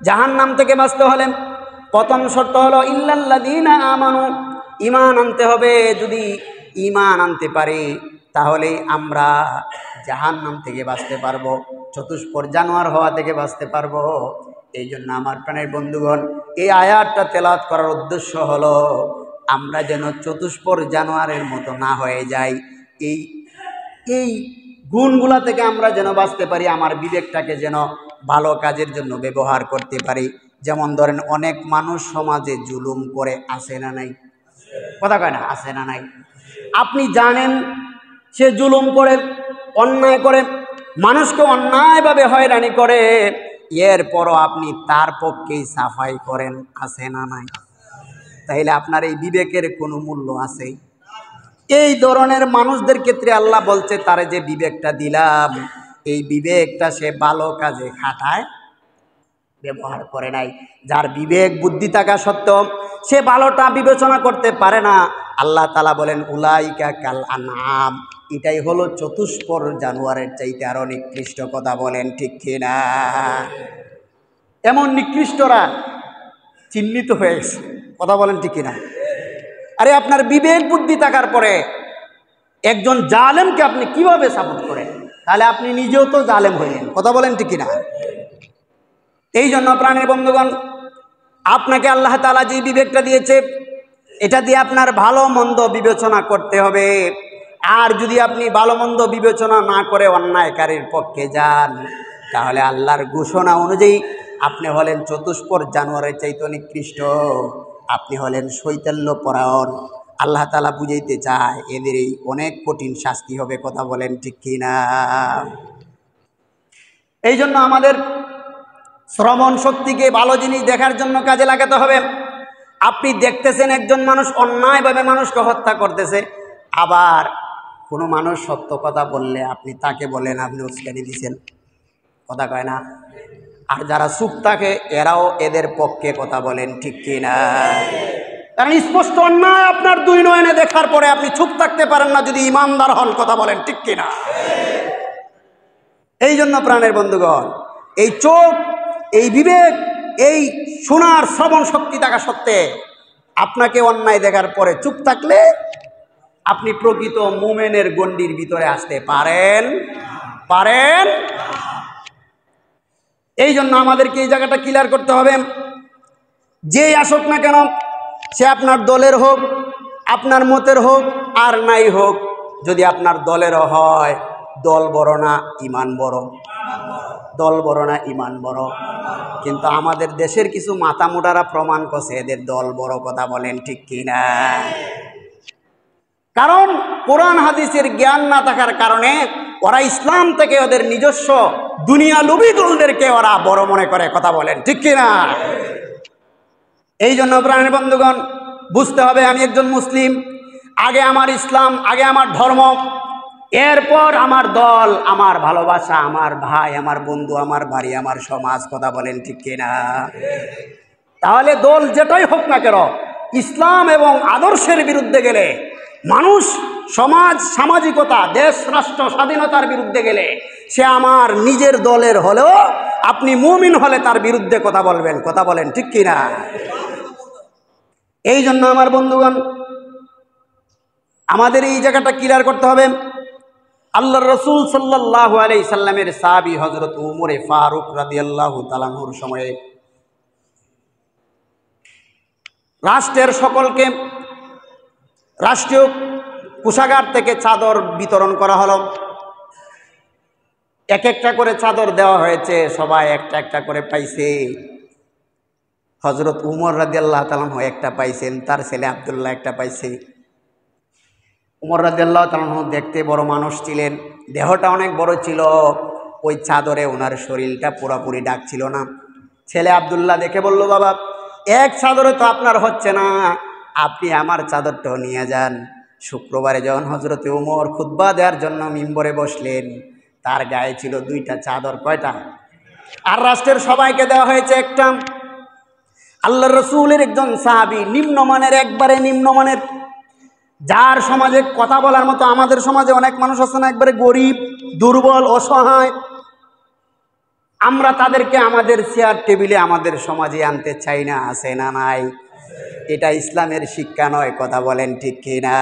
জাহান্নাম থেকে বাঁচতে হলে প্রথম শর্ত হলো ইল্লাল্লাযীনা আমানু, ঈমান আনতে হবে। যদি ঈমান আনতে পারি তাহলেই আমরা জাহান্নাম থেকে বাঁচতে পারবো, চতুষ্পদ জানোয়ার হওয়া থেকে বাঁচতে পারবো। এই জন্য আমার প্রাণের বন্ধুগণ, এই আয়াতটা তেলাওয়াত করার উদ্দেশ্য হলো আমরা যেন চতুষ্পদ জানোয়ারের মতো না হয়ে যাই। এই গুণগুলা থেকে আমরা যেন বাঁচতে পারি, আমার বিবেকটাকে যেন ভালো কাজের জন্য ব্যবহার করতে পারি। যেমন ধরেন, অনেক মানুষ সমাজে জুলুম করে, আছে না নাই? কথা কয় না, আছে না নাই? আপনি জানেন সে জুলুম করে, অন্যায় করে, মানুষকে অন্যায়ভাবে হয়রানি করে, এরপরও আপনি তার পক্ষেই সাফাই করেন, আছে না নাই? তাইলে আপনার এই বিবেকের কোনো মূল্য আছে? এই ধরনের মানুষদের ক্ষেত্রে আল্লাহ বলছে, তারে যে বিবেকটা দিলাম, এই বিবেকটা সে ভালো কাজে খাটায় ব্যবহার করে নাই। যার বিবেক বুদ্ধি থাকা সত্ত্বেও সে ভালোটা বিবেচনা করতে পারে না, আল্লাহ তাআলা বলেন উলাইকা কাল আনআম, এটাই হলো চতুষ্পদ জানোয়ারের চাইতে আরো নিকৃষ্ট। কথা বলেন ঠিক কিনা? এমন নিকৃষ্টরা চিহ্নিত হয়ে গেছে। কথা বলেন ঠিক কিনা? আরে আপনার বিবেক বুদ্ধি থাকার পরে একজন জালেমকে আপনি কিভাবে সাপোর্ট করেন? তাহলে আপনি নিজেও তো জালেম হইলেন। কথা বলেন ঠিক কিনা? এই জন্য প্রাণের বন্ধুগণ, আপনাকে আল্লাহ তাআলা যে বিবেকটা দিয়েছে, এটা দিয়ে আপনার ভালো মন্দ বিবেচনা করতে হবে। আর যদি আপনি ভালো মন্দ বিবেচনা না করে অন্যায়কারীর পক্ষে যান, তাহলে আল্লাহর ঘোষণা অনুযায়ী আপনি হলেন চতুষ্পদ জানোয়ারের চাইতে নিকৃষ্ট, আপনি হলেন শৈতাল্যপরায়ণ। আল্লাহ তাআলা বুঝাইতে চায় এদের এই অনেক কঠিন শাস্তি হবে। কথা বলেন ঠিক কিনা? এই জন্য আমাদের শ্রবণ শক্তিকে ভালো জিনিস দেখার জন্য কাজে লাগাতে হবে। আপনি দেখতেছেন একজন মানুষ অন্যায়ভাবে মানুষকে হত্যা করতেছে, আবার কোনো মানুষ সত্য কথা বললে আপনি তাকে বলেন আপনি উস্কানি দিছেন। কথা কয় না? আর যারা চুপ থাকে এরাও এদের পক্ষে। কথা বলেন ঠিক কিনা? কারণ স্পষ্ট অন্যায় আপনার দুই নয়নে দেখার পরে আপনি চুপ থাকতে পারেন না যদি ইমানদার হন। কথা বলেন ঠিক কিনা? এই জন্য প্রাণের বন্ধুগণ, এই চোখ, এই বিবেক, এই শোনার শ্রবণ শক্তি থাকা সত্ত্বে আপনাকে অন্যায় দেখার পরে চুপ থাকলে আপনি প্রকৃত মুমিনের গণ্ডির ভিতরে আসতে পারেন? এই জন্য আমাদেরকে এই জায়গাটা ক্লিয়ার করতে হবে। যেই আসুক না কেন, সে আপনার দলের হোক, আপনার মতের হোক আর নাই হোক, যদি আপনার দলেরও হয়, দল বড় না ঈমান বড়? দল বড় না ঈমান বড়? কিন্তু আমাদের দেশের কিছু মাথামোটারা প্রমাণ করছে এদের দল বড়। কথা বলেন ঠিক কিনা? কারণ কোরআন হাদিসের জ্ঞান না থাকার কারণে ওরা ইসলাম থেকে ওদের নিজস্ব দুনিয়া লোভী দলদেরকে ওরা বড় মনে করে। কথা বলেন ঠিক কিনা? এই জন্য প্রাণের বন্ধুগণ, বুঝতে হবে আমি একজন মুসলিম, আগে আমার ইসলাম, আগে আমার ধর্ম, এরপর আমার দল, আমার ভালোবাসা, আমার ভাই, আমার বন্ধু, আমার বাড়ি, আমার সমাজ। কথা বলেন ঠিক কিনা? তাহলে দল যেটাই হোক না কেন, ইসলাম এবং আদর্শের বিরুদ্ধে গেলে, মানুষ, সমাজ, সামাজিকতা, দেশ রাষ্ট্র স্বাধীনতার বিরুদ্ধে গেলে, সে আমার নিজের দলের হলেও আপনি মুমিন হলে তার বিরুদ্ধে কথা বলবেন। কথা বলেন ঠিক কিনা? এই জন্য আমার বন্ধুগণ, আমাদের এই জায়গাটা ক্লিয়ার করতে হবে। আল্লাহর রাসূল সাল্লাল্লাহু আলাইহি সাল্লামের সাহাবী হযরত উমরে ফারুক রাদিয়াল্লাহু তাআলা আনহুর সময়ে রাষ্ট্রের সকলকে রাষ্ট্রীয় কোষাগার থেকে চাদর বিতরণ করা হলো। এক একটা করে চাদর দেওয়া হয়েছে, সবাই একটা একটা করে পাইছে। হযরত উমর রাদিয়াল্লাহু তাআলা আনহু একটা পাইছেন, তার ছেলে আব্দুল্লাহ একটা পাইছে। উমর রাদিয়াল্লাহু তাআলা আনহু দেখতে বড় মানুষ ছিলেন, দেহটা অনেক বড় ছিল, ওই চাদরে ওনার শরীরটা পুরোপুরি ঢাক ছিল না। ছেলে আব্দুল্লাহ দেখে বলল, বাবা, এক চাদরে তো আপনার হচ্ছে না, আপনি আমার চাদরটাও নিয়ে যান। শুক্রবারে যখন হযরত উমর খুতবা দেওয়ার জন্য মিম্বরে বসলেন, তার গায়ে ছিল দুইটা চাদর। কয়টা? আর রাষ্ট্রের সবাইকে দেওয়া হয়েছে একটা। আল্লাহর রাসূলের একজন সাহাবী, নিম্নমানের, একবারে নিম্নমানের, যার সমাজে কথা বলার মতো, আমাদের সমাজে অনেক মানুষ আছে না, একবারে গরিব, দুর্বল, অসহায়, আমরা তাদেরকে আমাদের চেয়ার টেবিলে আমাদের সমাজে আনতে চাই না, আছে না নাই? এটা ইসলামের শিক্ষা নয়, কথা বলেন ঠিক কিনা?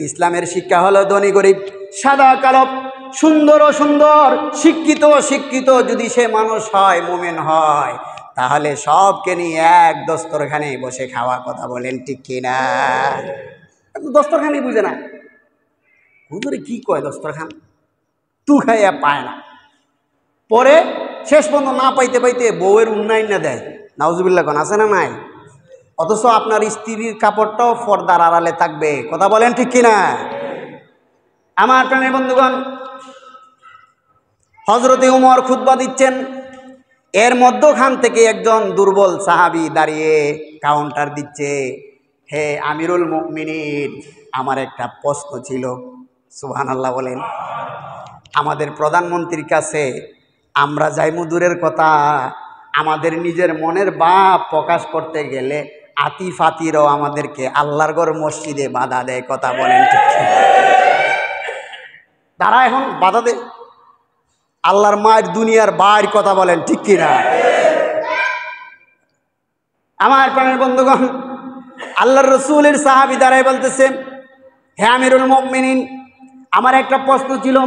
ইসলামের শিক্ষা হলো ধনী গরিব, সাদা কালো, সুন্দর ও সুন্দর, শিক্ষিত ও শিক্ষিত, যদি সে মানুষ হয়, মুমিন হয়, তাহলে সবকে নিয়ে এক দস্তরখানে বসে খাওয়া, কথা বলেন ঠিক কিনা? দস্তরখানি বুঝে না, হুজুরে কি কয় দস্তরখান, তু খাইয়া পায় না, পরে শেষ পর্যন্ত না পাইতে পাইতে বউয়ের উন্নয়ন না দেয়, নাউজুবিল্লাহ কোন, আছে না নাই? অথচ আপনার স্ত্রীর কাপড়টাও পর্দার আড়ালে থাকবে, কথা বলেন ঠিক কিনা? আমার প্রাণের বন্ধুগণ, হযরতে উমর খুতবা দিচ্ছেন, এর মধ্যখান থেকে একজন দুর্বল সাহাবী দাঁড়িয়ে কাউন্টার দিচ্ছে, হে আমিরুল মুমিনিন, আমার একটা প্রশ্ন ছিল। সুবহানাল্লাহ বলেন। আমাদের প্রধানমন্ত্রীর কাছে আমরা যাইমু দূরের কথা, আমাদের নিজের মনের ভাব প্রকাশ করতে গেলে আতিফাতিরও আমাদেরকে আল্লাহর ঘর মসজিদে বাধা দেয়, কথা বলেন ঠিক কিনা? তারা এখন বাধা দেয় আল্লাহর মায়ের দুনিয়ার বাইর, কথা বলেন ঠিক কিনা? আমার প্রাণের বন্ধুগণ, আল্লাহর রাসূলের সাহাবী দাঁড়ায় বলতেছে, হে আমিরুল মুমিনিন, আমার একটা প্রশ্ন ছিল।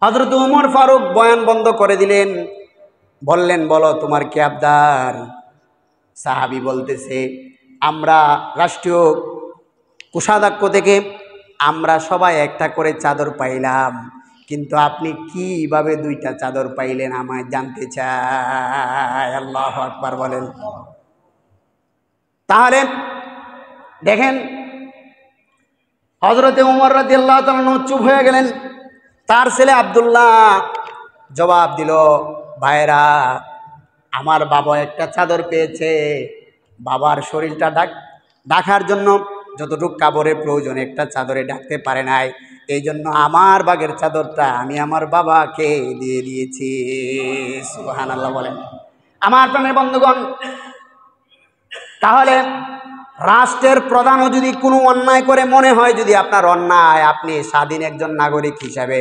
হযরত ওমর ফারুক বয়ান বন্ধ করে দিলেন, বললেন, বলো তোমার কি আবদার? সাহাবী বলতেছে, আমরা রাষ্ট্রীয় কোষাধ্যক্ষ থেকে আমরা সবাই একটা করে চাদর পাইলাম, কিন্তু আপনি কিভাবে দুইটা চাদর পাইলেন আমায় জানতে চাই। আল্লাহু আকবার বলেন। তাহলে দেখেন, হযরতে ওমর রাদিয়াল্লাহু তাআলা চুপ হয়ে গেলেন। তার ছেলে আব্দুল্লাহ জবাব দিল, ভাইরা, আমার বাবা একটা চাদর পেয়েছে, বাবার শরীরটা ঢাকার জন্য যতটুকু কাপড়ের প্রয়োজন একটা চাদরে ঢাকতে পারে নাই, এই জন্য আমার বাগের চাদরটা আমি আমার বাবাকে দিয়ে দিয়েছি। সুবহানাল্লাহ বলেন। আমার প্রাণের বন্ধুগণ, তাহলে রাষ্ট্রের প্রধানও যদি কোনো অন্যায় করে মনে হয়, যদি আপনার অন্যায়, আপনি স্বাধীন একজন নাগরিক হিসাবে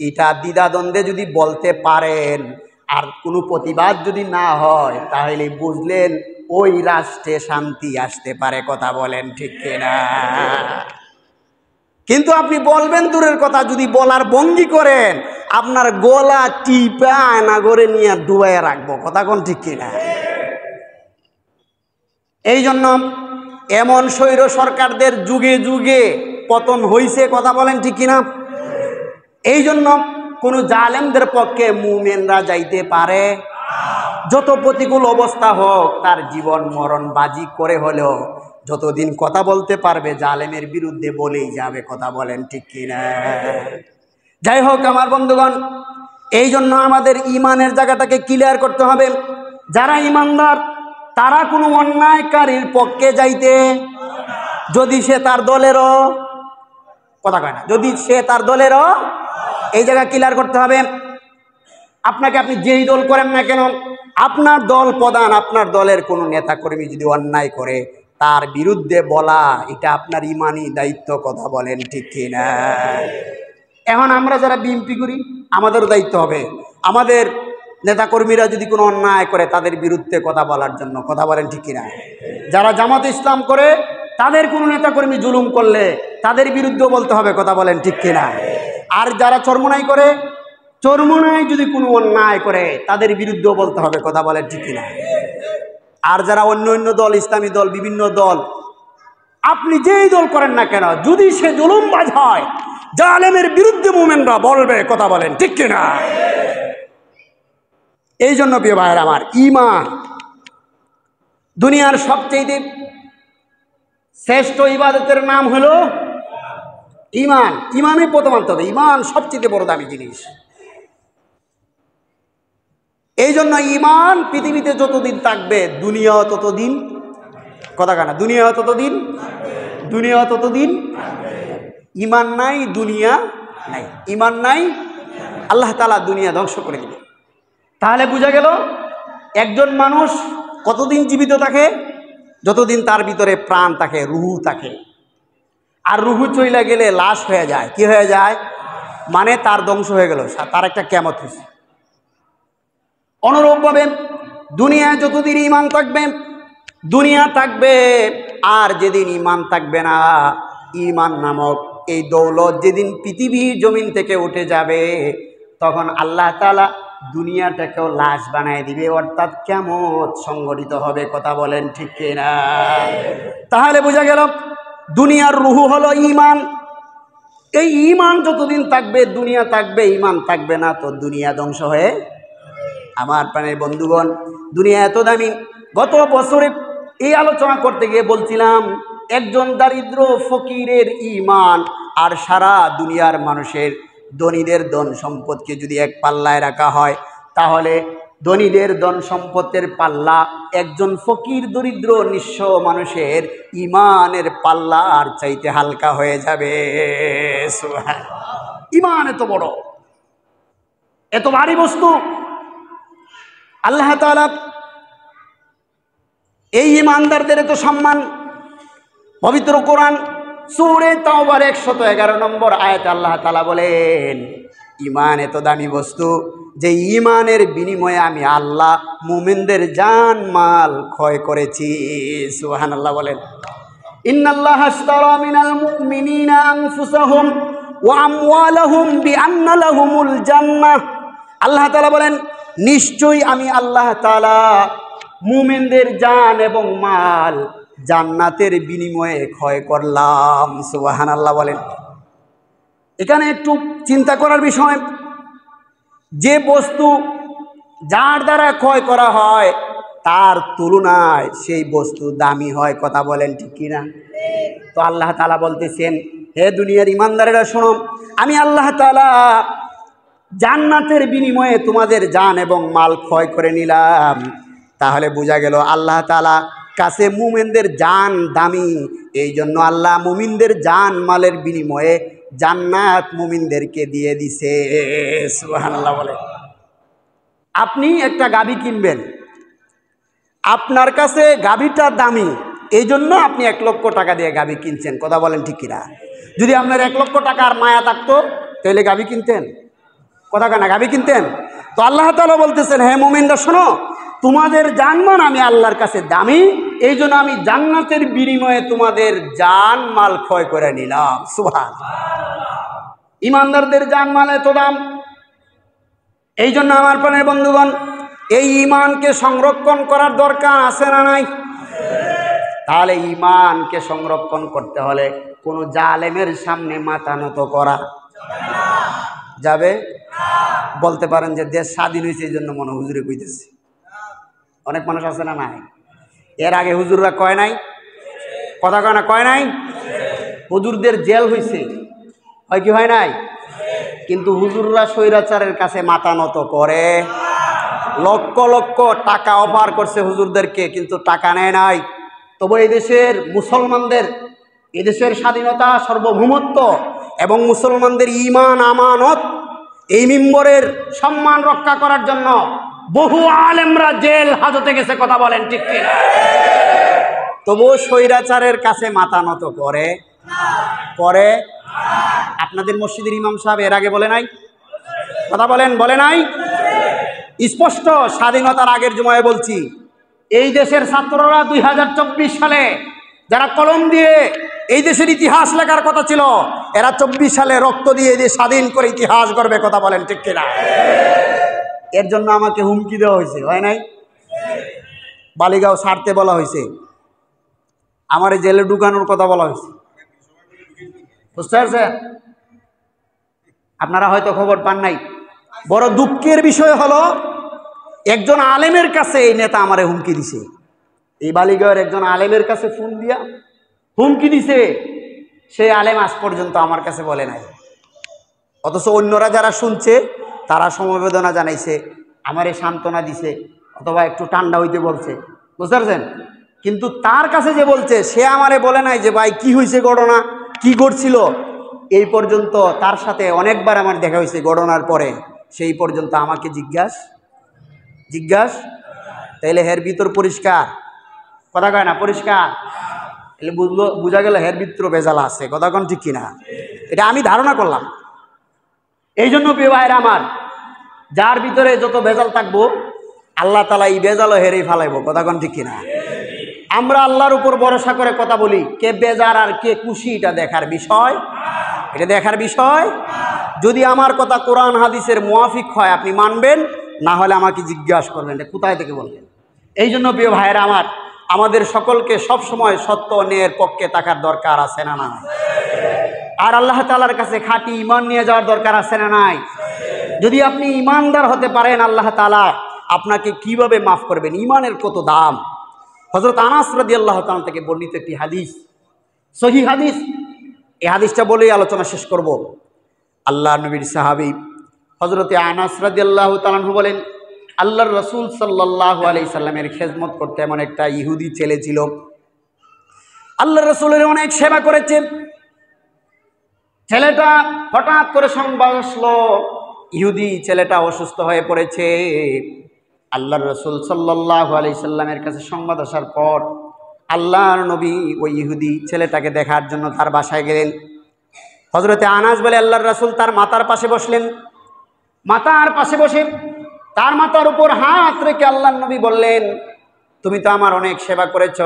এটা দ্বিধাদ্বন্দ্বে যদি বলতে পারেন, আর কোনো প্রতিবাদ যদি না হয়, তাহলে বুঝলেন ওই রাষ্ট্রে শান্তি আসতে পারে, কথা বলেন ঠিক কিনা? কিন্তু আপনি বলবেন দূরের কথা, যদি বলার ভঙ্গি করেন, আপনার গলা টিপা আয়না করে নিয়ে ডুবাইয়া রাখবো, কথা কোন ঠিক কিনা? এই জন্য এমন স্বৈর সরকারদের যুগে যুগে পতন হইছে, কথা বলেন ঠিক কিনা? এই জন্য কোন জালেমদের পক্ষে মুমিনরা যাইতে পারে, যত প্রতিকূল অবস্থা হোক, তার জীবন মরণ বাজি করে হলেও যতদিন কথা বলতে পারবে জালেমের বিরুদ্ধে বলেই যাবে, কথা বলেন ঠিক কিনা? যাই হোক আমার বন্ধুগণ, এই জন্য আমাদের ইমানের জায়গাটাকে ক্লিয়ার করতে হবে। যারা ইমানদার তারা কোনো অন্যায়কারীর পক্ষে যাইতে, যদি সে তার দলেরও, কথা কয় না, যদি সে তার দলেরও, এই জায়গা ক্লিয়ার করতে হবে। আপনাকে আপনি যেই দল করেন না কেন, আপনার দল প্রধান, আপনার দলের কোনো নেতাকর্মী যদি অন্যায় করে, তার বিরুদ্ধে বলা এটা আপনার ইমানি দায়িত্ব, কথা বলেন ঠিক কিনা? এখন আমরা যারা বিএনপি করি, আমাদেরও দায়িত্ব হবে আমাদের নেতাকর্মীরা যদি কোনো অন্যায় করে তাদের বিরুদ্ধে কথা বলার জন্য, কথা বলেন ঠিক কিনা? যারা জামাত ইসলাম করে, তাদের কোনো নেতাকর্মী জুলুম করলে তাদের বিরুদ্ধেও বলতে হবে, কথা বলেন ঠিক কিনা? আর যারা চরমোনাই করে, চরমোনাই যদি কোনো অন্যায় করে তাদের বিরুদ্ধেও বলতে হবে, কথা বলেন ঠিক কিনা? আর যারা অন্য অন্য দল, ইসলামী দল, বিভিন্ন দল, আপনি যেই দল করেন না কেন, যদি সে জুলুমবাজ হয়, জালেমের বিরুদ্ধে মুমিনরা বলবে, কথা বলেন ঠিক কিনা? এই জন্য প্রিয় ভাইয়ের আমার, ঈমান দুনিয়ার সবচেয়ে শ্রেষ্ঠ ইবাদতের নাম হলো ঈমান। ঈমানই প্রথম আনতে হবে, ঈমান সবচেয়ে বড় দামি জিনিস। এই জন্য ঈমান পৃথিবীতে যতদিন থাকবে দুনিয়াও ততদিন, কথা কানা, দুনিয়াও ততদিন, দুনিয়াও ততদিন। ঈমান নাই দুনিয়া নাই, ঈমান নাই আল্লাহ তাআলা দুনিয়া ধ্বংস করে দিবে। তাহলে বোঝা গেল একজন মানুষ কতদিন জীবিত থাকে, যতদিন তার ভিতরে প্রাণ থাকে, রুহু থাকে। আর রুহু চইলা গেলে লাশ হয়ে যায়, কি হয়ে যায়, মানে তার ধ্বংস হয়ে গেল, তার একটা কিয়ামত হয়েছে। অনুরূপভাবে দুনিয়ায় যতদিন ঈমান থাকবে দুনিয়া থাকবে, আর যেদিন ঈমান থাকবে না, ঈমান নামক এই দৌলত যেদিন পৃথিবীর জমিন থেকে উঠে যাবে, তখন আল্লাহ তাআলা দুনিয়াটাকেও লাশ বানায় দিবে, অর্থাৎ কিয়ামত সংঘটিত হবে। কথা বলেন ঠিক কিনা? তাহলে বোঝা গেল দুনিয়ার রুহু হলো ঈমান। এই ঈমান যতদিন থাকবে দুনিয়া থাকবে, ঈমান থাকবে না তো দুনিয়া ধ্বংস হয়ে। আমার প্রাণের বন্ধুগণ, দুনিয়া এত দামি। গত বছরে এই আলোচনা করতে গিয়ে বলছিলাম, একজন দারিদ্র ফকিরের ঈমান আর সারা দুনিয়ার মানুষের ধনীদের ধন সম্পদকে যদি এক পাল্লায় রাখা হয়, তাহলে ধনীদের ধন সম্পদের পাল্লা একজন ফকির দরিদ্র নিঃস্ব মানুষের ঈমানের পাল্লা আর চাইতে হালকা হয়ে যাবে। ঈমান এত বড়, এত ভারী বস্তু। আল্লাহ তাআলা এই ঈমানদারদের এত সম্মান। পবিত্র কোরআন সূরা তাওবার 111 নম্বর আয়াতে আল্লাহ তাআলা বলেন, ঈমান এত দামি বস্তু যে ঈমানের বিনিময়ে আমি আল্লাহ মুমিনদের জান মাল ক্ষয় করেছি। সুবহানাল্লাহ বলেন। ইন্নাল্লাহা আশতারা মিনাল মুমিনিনা আনফুসাহুম ওয়া আমওয়ালাহুম বিআন্না লাহুমুল জান্নাহ। আল্লাহ তাআলা বলেন, নিশ্চয়ই আমি আল্লাহ তাআলা মুমিনদের জান এবং মাল জান্নাতের বিনিময়ে ক্ষয় করলাম। সুবহানাল্লাহ বলেন। এখানে একটু চিন্তা করার বিষয়, যে বস্তু যার দ্বারা ক্ষয় করা হয় তার তুলনায় সেই বস্তু দামি হয়। কথা বলেন ঠিক কিনা? তো আল্লাহ তাআলা বলতেছেন, হে দুনিয়ার ঈমানদারেরা শোনো, আমি আল্লাহ তাআলা জান্নাতের বিনিময়ে তোমাদের জান এবং মাল ক্ষয় করে নিলাম। তাহলে বোঝা গেল আল্লাহ তাআলা কাছে মুমিনদের জান দামি, এই জন্য আল্লাহ মুমিনদের জান মালের বিনিময়ে জান্নাত মুমিনদেরকে দিয়ে দিছে। সুবহানাল্লাহ বলে। আপনি একটা গাভী কিনবেন, আপনার কাছে গাভীটা দামি, এই জন্য আপনি 1 লক্ষ টাকা দিয়ে গাভী কিনছেন। কথা বলেন ঠিক কিনা? যদি আপনার 1 লক্ষ টাকার মায়া থাকতো তাহলে গাভী কিনতেন? কথা কেনা গাভী কিনতেন? তো আল্লাহ তাআলা বলতেছেন, হে মুমিনরা শোনো, তোমাদের জানমান আমি আল্লাহর কাছে দামি, এই জন্য আমি জান্নাতের বিনিময়ে তোমাদের জান মাল ক্ষয় করে নিলাম। সুবহানাল্লাহ। ঈমানদারদের জান মাল এত দাম। এই জন্য আমার প্রাণের বন্ধুগণ, এই ঈমানকে সংরক্ষণ করার দরকার আছে না নাই? তাহলে ঈমানকে সংরক্ষণ করতে হলে কোনো জালেমের সামনে মাথা নত করা যাবে? বলতে পারেন যে দেশ স্বাধীন হয়েছে এই জন্য মনে হুজুরে কইতেছে। অনেক মানুষ আছে না নাই? এর আগে হুজুররা কয় নাই? কথা কয় না? কয় নাই? হুজুরদের জেল হয়েছে, হয় কি হয় নাই? কিন্তু হুজুররা স্বৈরাচারের কাছে মাথা নত করে। লক্ষ লক্ষ টাকা অফার করছে হুজুরদেরকে, কিন্তু টাকা নেয় নাই। তবু এই দেশের মুসলমানদের, এদেশের স্বাধীনতা, সার্বভৌমত্ব এবং মুসলমানদের ঈমান আমানত, এই মিম্বরের সম্মান রক্ষা করার জন্য বহু আলেমরা জেল হাজতে গেছে। কথা বলেন ঠিক কিনা? তবু স্বৈরাচারের কাছে মাথা নত করে করে আপনাদের মসজিদের ইমাম সাহেব এর আগে বলে নাই? কথা বলেন, বলে নাই? স্পষ্ট স্বাধীনতার আগের জুমায় বলছি, এই দেশের ছাত্ররা 2024 সালে যারা কলম দিয়ে এই দেশের ইতিহাস লেখার কথা ছিল, এরা 24 সালে রক্ত দিয়ে এই দেশ স্বাধীন করে ইতিহাস গড়বে। কথা বলেন ঠিক কিনা? এর জন্য আমাকে হুমকি দেওয়া হয়েছে, হয় নাই? বালিগাঁও ছাড়তে বলা হয়েছে, আমার জেলে ঢুকানোর কথা বলা হয়েছে। বুঝতে পারছেন? আপনারা হয়তো খবর পান নাই। বড় দুঃখের বিষয় হলো, একজন আলেমের কাছে এই নেতা আমারে হুমকি দিছে। এই বালিগাঁওয়ের একজন আলেমের কাছে ফোন দিয়া হুমকি দিছে, সেই আলেম আজ পর্যন্ত আমার কাছে বলে নাই। অথচ অন্যরা যারা শুনছে তারা সমবেদনা জানাইছে, আমারে সান্ত্বনা দিছে, অথবা একটু ঠান্ডা হইতে বলছে। বুঝতে পারছেন? কিন্তু তার কাছে যে বলছে, সে আমারে বলে নাই যে ভাই কি হয়েছে, ঘটনা কি ঘটছিল। এই পর্যন্ত তার সাথে অনেকবার আমার দেখা হয়েছে ঘটনার পরে, সেই পর্যন্ত আমাকে জিজ্ঞাস তাইলে হের ভিতর পরিষ্কার। কথা কয় না? পরিষ্কার। তাহলে বোঝা গেল হের ভিতর ভেজাল আছে। কথা কোন ঠিক কিনা? এটা আমি ধারণা করলাম। এই জন্য প্রিয় ভাইরা আমার, যার ভিতরে যত ভেজাল থাকবো আল্লাহ তাআলা এই বেজাল হেরেই ফালাইব, কথা কোন ঠিক কিনা? আমরা আল্লাহর উপর ভরসা করে কথা বলি, কে বেজার আর কে খুশি এটা দেখার বিষয়, এটা দেখার বিষয়। যদি আমার কথা কোরআন হাদিসের মুয়াফিক হয় আপনি মানবেন, না হলে আমাকে জিজ্ঞাসা করবেন এটা কোথায় থেকে বলবেন। এই জন্য প্রিয় ভাইয়েরা আমার, আমাদের সকলকে সব সময় সত্য ন্যায়ের পক্ষে থাকার দরকার আছে না নাই? আর আল্লাহ তাআলার কাছে খাঁটি ঈমান নিয়ে যাওয়ার দরকার আছে না নাই? যদি আপনি ঈমানদার হতে পারেন, আল্লাহ তাআলা আপনাকে কিভাবে মাফ করবেন। ঈমানের কত দাম। হযরত আনাস রাদিয়াল্লাহু তাআলা থেকে বর্ণিত একটি হাদিস, সহিহ হাদিস, এই হাদিসটা বলেই আলোচনা শেষ করব। আল্লাহর নবীর সাহাবী হযরতে আনাস রাদিয়াল্লাহু তাআলা বলেন, আল্লাহর রাসূল সাল্লাল্লাহু আলাইহি সাল্লামের খেদমত করতে এমন একটা ইহুদি ছেলে ছিল। আল্লাহর রাসূলের অনেক সেবা করেছেন। ছেলেটা হঠাৎ করে সংবাদ আসলো ইহুদি ছেলেটা অসুস্থ হয়ে পড়েছে। আল্লাহর রাসূল সাল্লাল্লাহু আলাইহি সাল্লামের কাছে সংবাদ আসার পর আল্লাহর নবী ওই ইহুদি ছেলেটাকে দেখার জন্য তার বাসায় গেলেন। হযরতে আনাস বলে আল্লাহর রাসূল তার মাথার পাশে বসলেন। মাথার পাশে বসে তার মাথার উপর হাত রেখে আল্লাহর নবী বললেন, তুমি তো আমার অনেক সেবা করেছ,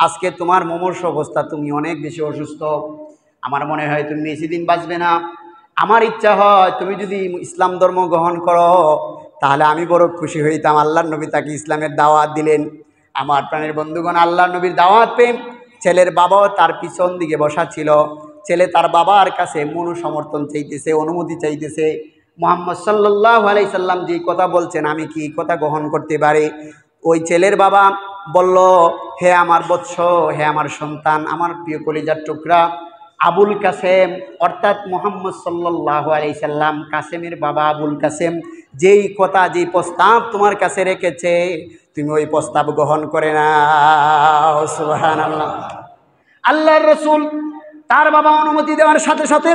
আজকে তোমার মুমূর্ষু অবস্থা, তুমি অনেক বেশি অসুস্থ, আমার মনে হয় তুমি বেশি দিন বাঁচবে না। আমার ইচ্ছা হয় তুমি যদি ইসলাম ধর্ম গ্রহণ করো তাহলে আমি বড় খুশি হইতাম। আল্লাহর নবী তাকে ইসলামের দাওয়াত দিলেন। আমার প্রাণের বন্ধুগণ, আল্লাহর নবীর দাওয়াত পেয়ে ছেলের বাবাও তার পিছন দিকে বসা ছিল। ছেলে তার বাবার কাছে মনু সমর্থন চাইতেছে, অনুমতি চাইতেছে। মুহাম্মদ সাল্লাল্লাহু আলাইহি সাল্লাম যে কথা বলছেন আমি কি কথা গ্রহণ করতে পারি? ওই ছেলের বাবা বলল, হে আমার বৎস, হে আমার সন্তান, আমার প্রিয় কলিজার টুকরা আবুল কাসেম, অর্থাৎ মুহাম্মদ সাল্লাল্লাহু আলাইহি সাল্লাম, কাসেমের বাবা আবুল কাসেম যেই কথা, যেই প্রস্তাব তোমার কাছে রেখেছে তুমি ওই প্রস্তাব গ্রহণ করে নাও। সুবহানাল্লাহ। আল্লাহর রাসূল তার বাবা অনুমতি দেওয়ার সাথে সাথে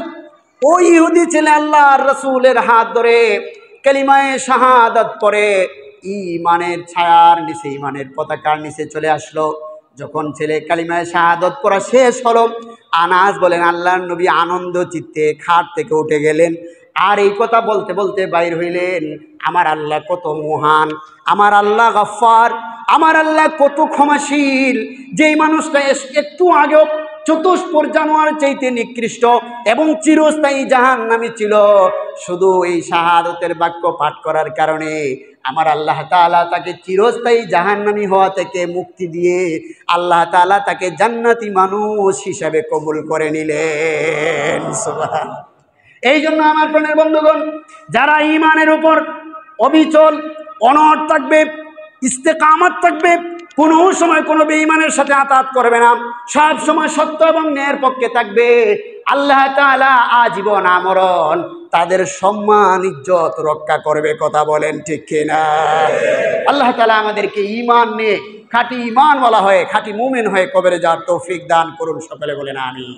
ওই ইহুদি ছেলে আল্লাহর রাসূলের হাত ধরে কালিমায়ে শাহাদাত পড়ে ঈমানের ছায়ার নিচে, ঈমানের পতাকার নিচে চলে আসলো। যখন ছেলে কালিমায়ে শাহাদাত পড়া শেষ হলো, আনাস বলেন আল্লাহর নবী আনন্দ চিত্তে খাট থেকে উঠে গেলেন। আর এই কথা বলতে বলতে বাইর হইলেন, আমার আল্লাহ কত মহান, আমার আল্লাহ গফফার, আমার আল্লাহ কত ক্ষমাশীল। যেই মানুষটা একটু আগেও চতুষ্পর জানোয়ার চাইতে নিকৃষ্ট এবং চিরস্থায়ী জাহান্নামী ছিল, শুধু এই শাহাদাতের বাক্য পাঠ করার কারণে আমার আল্লাহ তাআলা তাকে চিরস্থায়ী জাহান্নামী হওয়া থেকে মুক্তি দিয়ে আল্লাহ তাআলা তাকে জান্নাতি মানুষ হিসাবে কবুল করে নিলেন। সুবহানাল্লাহ। এই জন্য আমার প্রাণের বন্ধুগণ, যারা ঈমানের উপর অবিচল অনড় থাকবে, ইস্তেকামত থাকবে, কোনো সময় কোনো বেঈমানের সাথে আতাত করবে না, সব সময় সত্য এবং ন্যায়ের পক্ষে থাকবে, আল্লাহ তাআলা আজীবন আমরণ তাদের সম্মান ইজ্জত রক্ষা করবে। কথা বলেন ঠিক কিনা? আল্লাহ তাআলা আমাদেরকে ঈমান নিয়ে খাঁটি ঈমানওয়ালা হয়ে, খাঁটি মুমিন হয়ে কবরে যাওয়ার তৌফিক দান করুন। সকলে বলেন আমিন।